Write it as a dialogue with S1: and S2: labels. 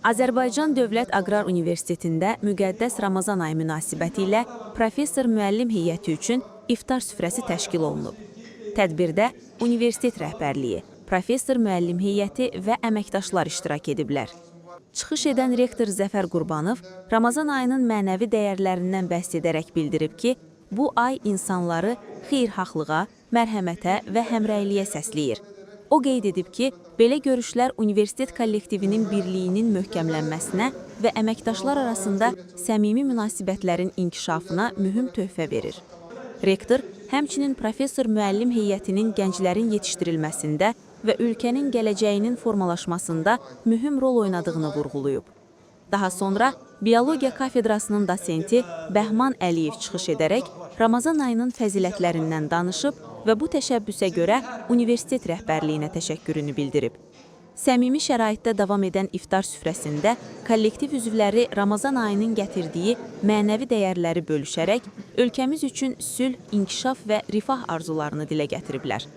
S1: Azərbaycan Dövlət Aqrar Universitetində müqəddəs Ramazan ayı münasibəti ilə professor müəllim heyəti üçün iftar süfrəsi təşkil olunub. Tədbirdə universitet rəhbərliyi, professor müəllim heyəti və əməkdaşlar iştirak ediblər. Çıxış edən rektor Zəfər Qurbanov Ramazan ayının mənəvi dəyərlərindən bəhs edərək bildirib ki, bu ay insanları xeyirxahlığa, mərhəmətə və həmrəyliyə səsləyir. O qeyd edib ki, belə görüşlər universitet kollektivinin birliyinin möhkəmlənməsinə və əməkdaşlar arasında səmimi münasibətlərin inkişafına mühüm töhfə verir. Rektor həmçinin professor müəllim heyətinin gənclərin yetişdirilməsində və ölkənin gələcəyinin formalaşmasında mühüm rol oynadığını vurğulayıb. Daha sonra Biologiya kafedrasının dosenti Bəhman Əliyev çıxış edərək Ramazan ayının fəzilətlərindən danışıb və bu təşəbbüsə görə universitet rəhbərliyinə təşəkkürünü bildirib. Səmimi şəraitdə davam edən iftar süfrəsində kollektiv üzvləri Ramazan ayının gətirdiyi mənəvi dəyərləri bölüşərək ölkəmiz üçün sülh, inkişaf və rifah arzularını dilə gətiriblər.